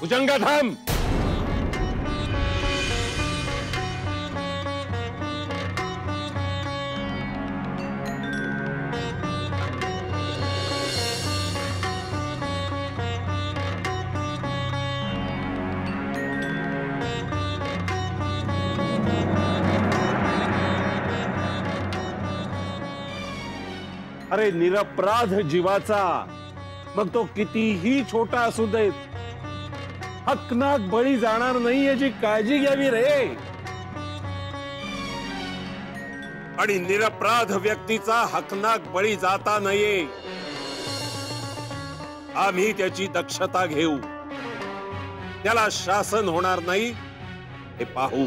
भुजंगा थांब. अरे निरपराध जीवाचा, मग तो कितीही छोटा असू दे, हकनाक बळी जाणार नाही याची काळजी घ्यावी रे. आणि निरपराध व्यक्तीचा हकनाक बळी जाता नये, आम्ही त्याची दक्षता घेऊ. त्याला शासन होणार नाही हे पाहू.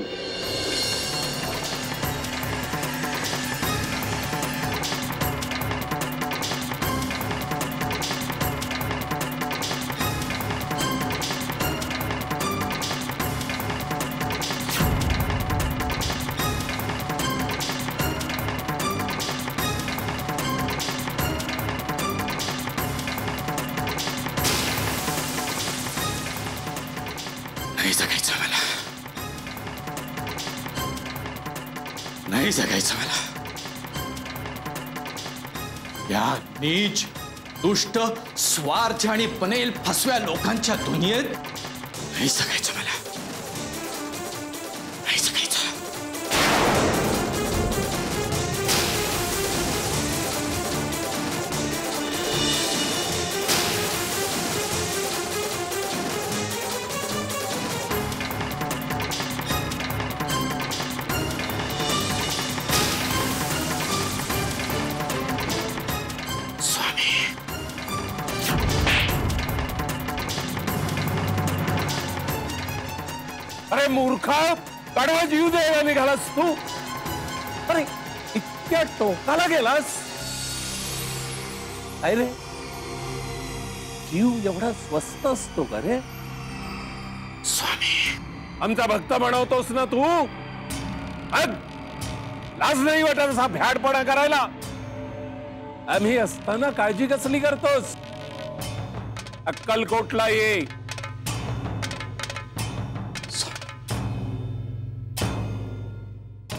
नाही जगायचं मला. या नीच, दुष्ट, स्वार्थ आणि बनेल फसव्या लोकांच्या दुनियेत नाही जगायचं मला. नाही जगायचं. अरे मूर्खा, कडवा जीव द्यायला निघालास तू. अरे इतक्या टोकाला गेलास. अरे जीव एवढा स्वस्त असतो का रे? स्वामी, आमचा भक्त म्हणवतोस ना तू. लाज नाही वाटत असा भ्याडपणा करायला? आम्ही असताना काळजी कसली करतोस? अक्कलकोटला ये.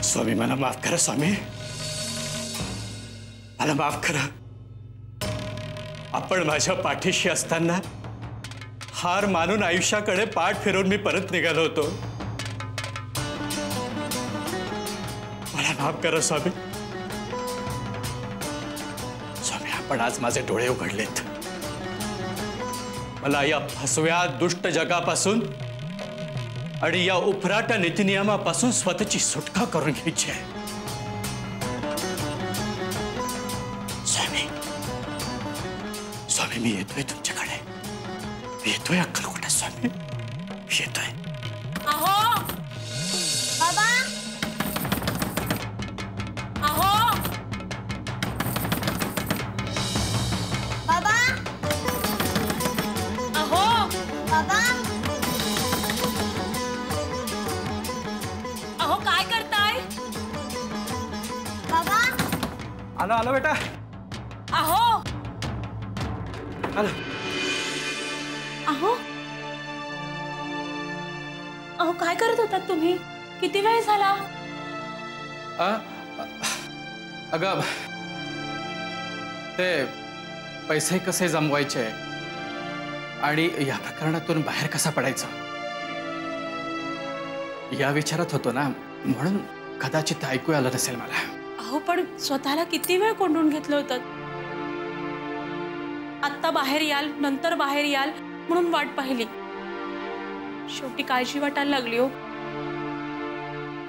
स्वामी मला माफ करा. स्वामी मला माफ करा. आपण माझ्या पाठीशी असताना हार मानून आयुष्याकडे पाठ फिरवून मी परत निघालो होतो. मला माफ करा स्वामी. स्वामी, आपण आज माझे डोळे उघडलेत. मला या फसव्या दुष्ट जगापासून आणि या उफराट नीतिनियमापासून स्वतःची सुटका करून घ्यायची आहे. स्वामी, स्वामी मी येतोय तुमच्याकडे. मी येतोय अक्कलकोटा. स्वामी मी येतोय. अहो बाबा, अहो बाबा, अहो बाबा, अहो काय करताय बाबा? आलो आलो बेटा. अहो आलो. अहो अहो काय करत होतात तुम्ही? किती वेळ झाला? अगं ते पैसे कसे जमवायचे आणि या प्रकरणातून बाहेर कसा पडायचा या विचारात होतो ना, म्हणून कदाचित ऐकू आलं नसेल मला. अहो पण स्वतःला किती वेळ कोंडून घेतलं होतं. आत्ता बाहेर याल, नंतर बाहेर याल म्हणून वाट पाहिली. शेवटी काळजी वाटायला लागली हो.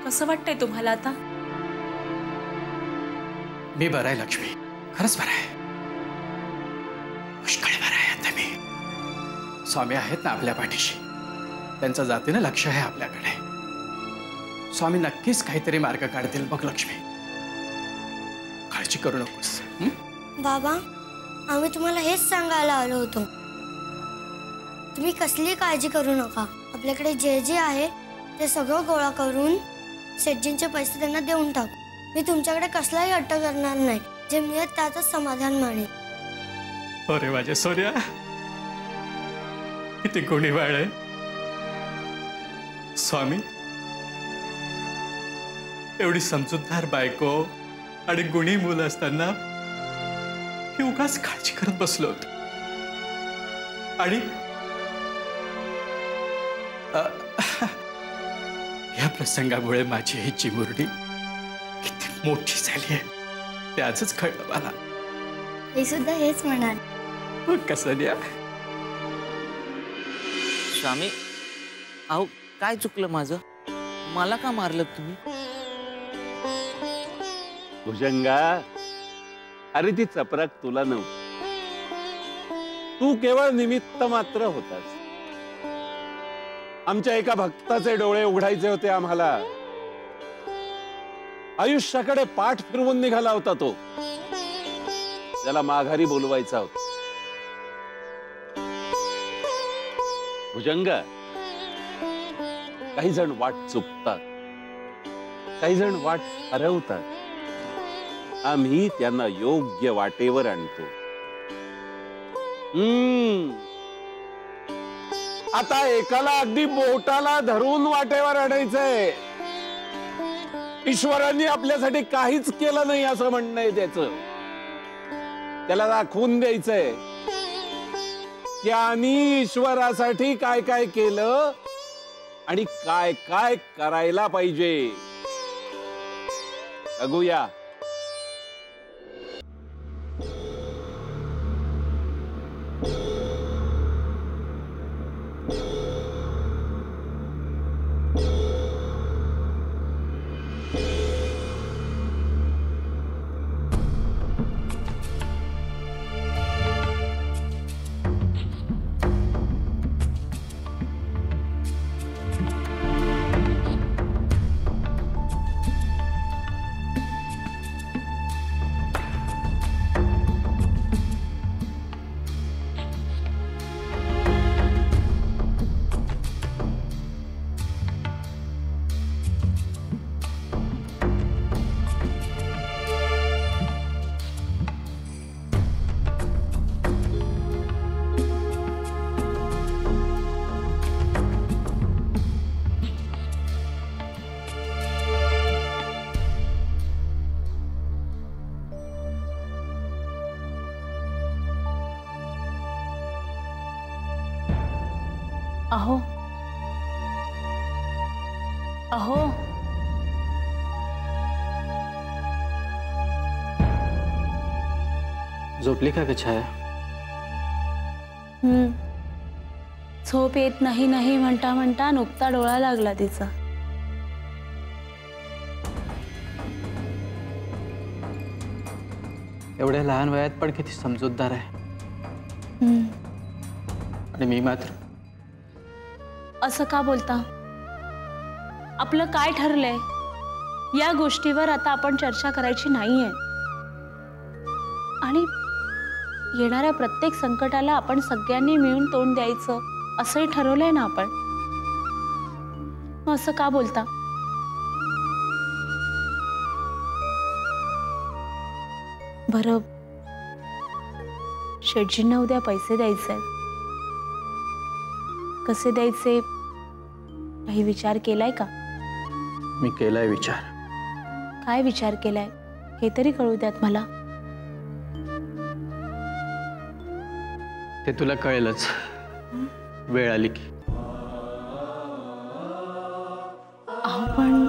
कसं वाटतंय तुम्हाला आता? मी बरं आहे लक्ष्मी, खरंच बरं आहे. पुष्कळ बरं आहे आता मी. स्वामी आहेत ना आपल्या पाठीशी. त्यांचं जातीनं लक्ष आहे आपल्याकडे. स्वामी नक्कीच काहीतरी मार्ग काढतील बघ लक्ष्मी. काळजी करू नकोस. बाबा, आम्ही तुम्हाला हेच सांगायला आलो होतो. तुम्ही कसली काळजी करू नका. आपल्याकडे जे जे आहे ते सगळं गोळा करून सेठजींचे पैसे त्यांना देऊन टाकू. मी तुमच्याकडे कसलाही हट्ट करणार नाही. जे मिळत त्यातच समाधान मानेल. अरे माझ्या सोन्या, किती गुणी बाळ आहे. स्वामी, एवढी समजूतदार बायको आणि गुणी मुलं असताना मी उगाच काळजी करत बसलो होतो आणि या प्रसंगामुळे माझी ही चिमुरडी किती मोठी झाली आहे ते आजच कळलं मला. मी सुद्धा हेच म्हणाल. कसं द्या स्वामी, अहो काय चुकलं माझं? मला का मारलं तुम्ही? भुजंगा, अरे ती चपराक तुला नव्हती. तू केवळ निमित्त मात्र होतास. आमच्या एका भक्ताचे डोळे उघडायचे होते आम्हाला. आयुष्याकडे पाठ फिरवून निघाला होता तो. त्याला माघारी बोलवायचा होता. भुजंगा, काही जण वाट चुकतात, काही जण वाट हरवतात. आम्ही त्यांना योग्य वाटेवर आणतो. आता एकाला अगदी बोटाला धरून वाटेवर आणायचंय. ईश्वरांनी आपल्यासाठी काहीच केलं नाही असं म्हणणं आहे त्याचं. त्याला दाखवून द्यायचंय त्यांनी ईश्वरासाठी काय काय केलं आणि काय काय करायला पाहिजे. बघूया. अहो अहो, झोपली का ग छाया? झोप येत नाही नाही म्हणता म्हणता नुकता डोळा लागला तिचा. एवढ्या लहान वयात पण किती समजूतदार आहे. आणि मी मात्र. असं का बोलता? आपलं काय ठरलंय या गोष्टीवर आता आपण चर्चा करायची नाहीये. आणि येणाऱ्या प्रत्येक संकटाला आपण सगळ्यांनी मिळून तोंड द्यायचं असंही ठरवलंय ना आपण. असं का बोलता? बरं, शेठजींना उद्या पैसे द्यायचे. कसे द्यायचे काही विचार केलाय का? मी केलाय विचार. काय विचार केलाय हे तरी कळू द्यात मला. ते तुला कळेलच वेळ आली की. अहो पण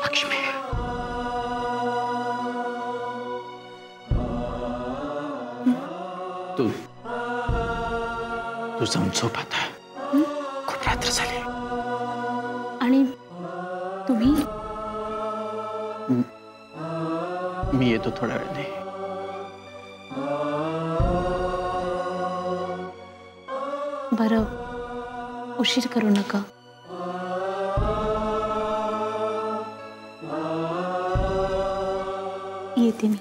लक्ष्मी, तू जाऊन झोप आता. खूप रात्र झाली. आणि तुम्ही? मी येतो थोड्या वेळाने. बरं, उशीर करू नका. येते मी.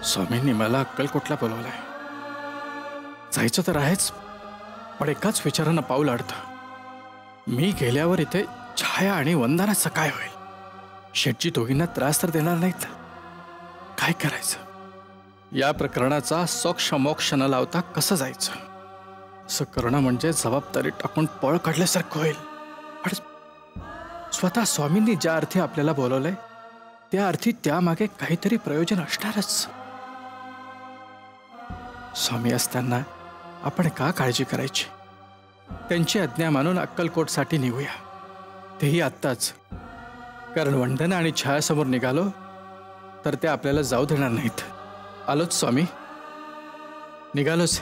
स्वामींनी मला अक्कलकोटला बोलवलंय. जायचं तर आहेच, पण एकाच विचारानं पाऊल अडतं. मी गेल्यावर इथे छाया आणि वंदनाचं काय होईल? शेठजी दोघींना त्रास तर देणार नाहीत. काय करायचं? या प्रकरणाचा सोक्ष मोक्ष न लावता कसं जायचं असं करणं म्हणजे जबाबदारी टाकून पळ काढल्यासारखं होईल. पण स्वतः स्वामींनी ज्या अर्थी आपल्याला बोलवलंय त्या अर्थी त्यामागे काहीतरी प्रयोजन असणारच. स्वामी असताना आपण का काळजी करायची? त्यांची आज्ञा मानून अक्कलकोटसाठी निघूया, तेही आत्ताच. कारण वंदना आणि छायासमोर निघालो तर ते आपल्याला जाऊ देणार नाहीत. आलोच स्वामी, निघालोच.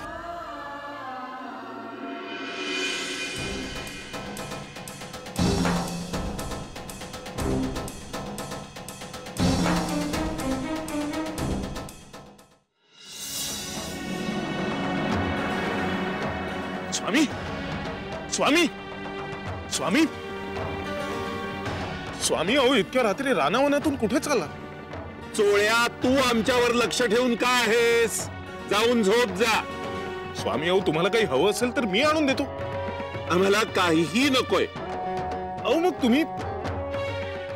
स्वामी स्वामी स्वामी स्वामी, अहो इतक्या रात्री रानावनातून कुठे चालला? चोळ्या, तू आमच्यावर लक्ष ठेवून का आहेस? जाऊन झोप जा. स्वामी, अहो तुम्हाला काही हवं असेल तर मी आणून देतो. आम्हाला काहीही नकोय. अहो मग तुम्ही.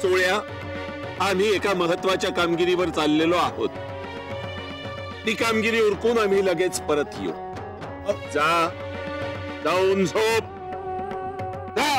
चोळ्या, आम्ही एका महत्वाच्या कामगिरीवर चाललेलो आहोत. ती कामगिरी उरकून आम्ही लगेच परत येऊ. जा, जाऊन झोप. जा.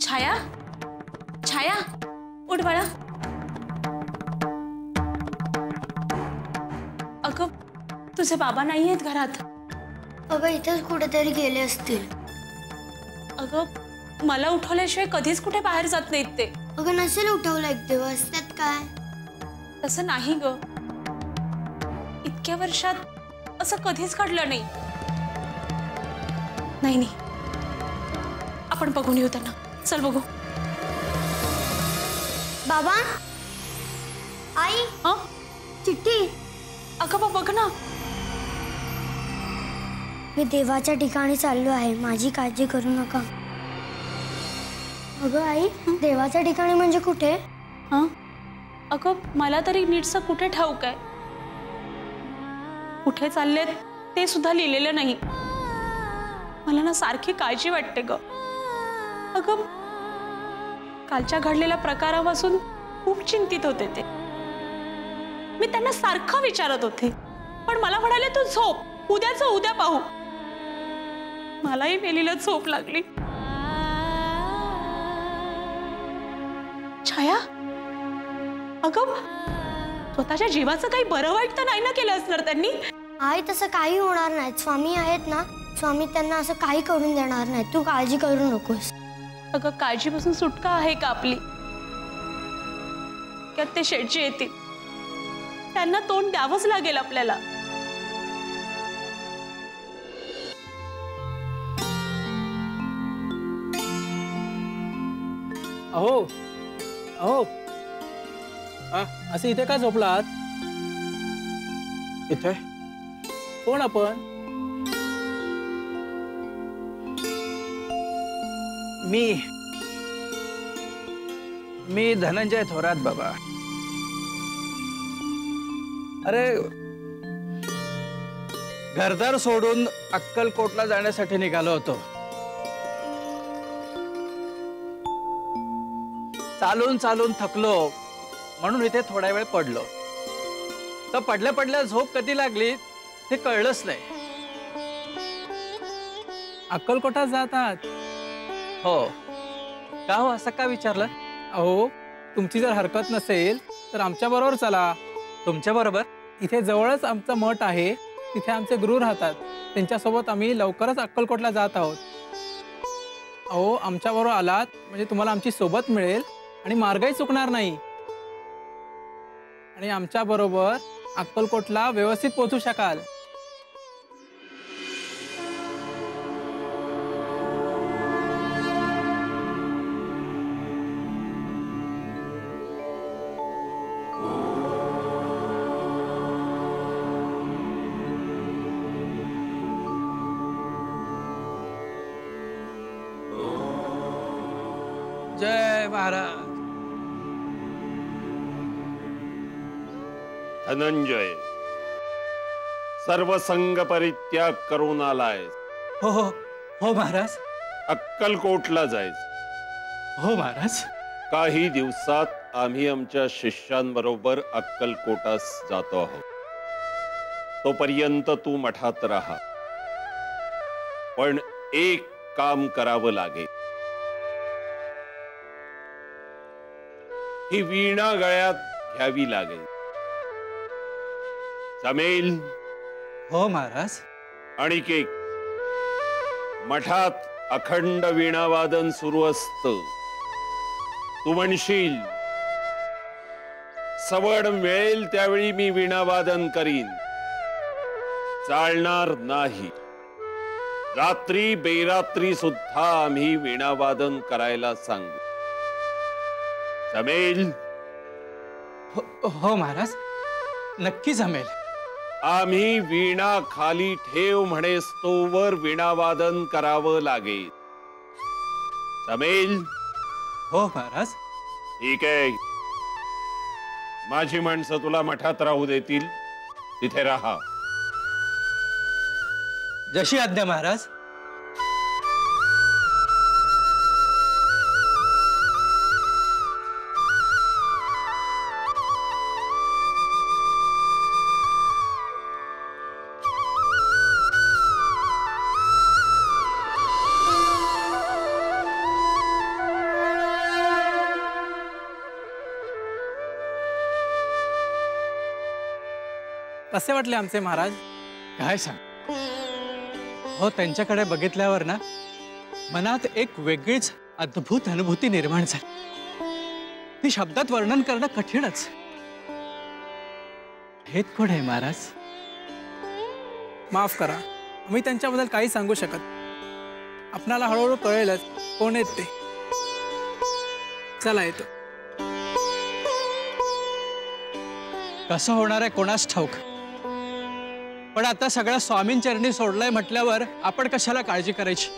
छाया, छाया, उठ बाळा. अगं, तुझे बाबा नाही आहेत घरात. अगं इथेच कुठेतरी गेले असतील. अगं, मला उठवल्याशिवाय कधीच कुठे बाहेर जात नाहीत ते. अगं नसेल उठवलं एक दिवस, त्यात काय? तसं नाही ग, इतक्या वर्षात असं कधीच घडलं नाही. नाही नाही, आपण बघून येऊ त्यांना. चल बघू. बाबा, आई, हा, चिठ्ठी. अगं बघ ना. मी देवाच्या ठिकाणी चाललो आहे, माझी काळजी करू नका. अगं आई, देवाच्या ठिकाणी म्हणजे कुठे? हा, अगं मला तरी नीटसं कुठे ठाऊक आहे. कुठे चाललेत ते सुद्धा लिहिलेलं नाही. मला ना सारखी काळजी वाटते ग. अगं, कालच्या घडलेल्या प्रकारापासून खूप चिंतित होते ते. मी त्यांना सारखं विचारत होते, पण मला म्हणाले तू झोप, उद्याचं उद्या पाहू. मलाही मेलीला झोप लागली. छाया, अगं स्वतःच्या जीवाचं काही बरं वाईट तर नाही ना केलं असणार त्यांनी? आई, तसं काही होणार नाही. स्वामी आहेत ना, स्वामी त्यांना असं काही करून देणार नाही. तू काळजी करू नकोस. अगं, काळजीपासून सुटका आहे का आपली? त्यात ते शेठजी येतील, त्यांना तोंड द्यावंच लागेल आपल्याला. अहो अहो, असे इथे का झोपलात? इथे कोण आपण? मी धनंजय थोरात बाबा. अरे, घरदार सोडून अक्कलकोटला जाण्यासाठी निघालो होतो. चालून चालून थकलो म्हणून इथे थोडा वेळ पडलो. तर पडल्या पडल्या झोप कधी लागली ते कळलंच नाही. अक्कलकोटात जातात? हो. का हो, असं का विचारलं? अहो, तुमची जर हरकत नसेल तर आमच्या बरोबर चला. तुमच्या बरोबर? इथे जवळच आमचं मठ आहे, तिथे आमचे गुरु राहतात. त्यांच्यासोबत आम्ही लवकरच अक्कलकोटला जात आहोत. अहो, आमच्या बरोबर आलात म्हणजे तुम्हाला आमची सोबत मिळेल आणि मार्गही चुकणार नाही. आणि आमच्या बरोबर अक्कलकोटला व्यवस्थित पोहोचू शकाल. जय महाराज. धनंजय, सर्व संग परित्याग करून आलाय. हो हो हो महाराज. अक्कलकोटला जायचं. हो महाराज. काही दिवसात आम्ही आमच्या शिष्यांबरोबर अक्कलकोटास जातो आहोत. तोपर्यंत तू मठात राहा. पण एक काम करावं लागेल. ही वीणा गळ्यात घ्यावी लागेल. जमेल? हो महाराज. आणि केक मठात अखंड वीणावादन सुरू असतं. तू म्हणशील सवड मिळेल त्यावेळी मी वीणावादन करीन. चालणार नाही. रात्री बेरात्री सुद्धा आम्ही वीणावादन करायला सांगू. जमेल? हो महाराज, नक्की जमेल. आम्ही वीणा खाली ठेव म्हणेस तोवर वीणावादन करावं लागेल. जमेल? हो महाराज. ठीक आहे. माझी माणसं तुला मठात राहू देतील. तिथे राहा. जशी आज्ञा महाराज. कसे वाटले आमचे महाराज? काय सांग. हो, त्यांच्याकडे बघितल्यावर ना मनात एक वेगळीच अद्भुत अनुभूती निर्माण झाली. ती शब्दात वर्णन करणं कठीणच. हे कोण आहे महाराज? माफ करा, मी त्यांच्याबद्दल काही सांगू शकत. आपणाला हळूहळू कळेलच कोण आहेत ते. चला येतो. कसं होणार आहे कोणास ठाऊक. पण आता सगळ्या स्वामींचरणी सोडलंय म्हटल्यावर आपण कशाला काळजी करायची.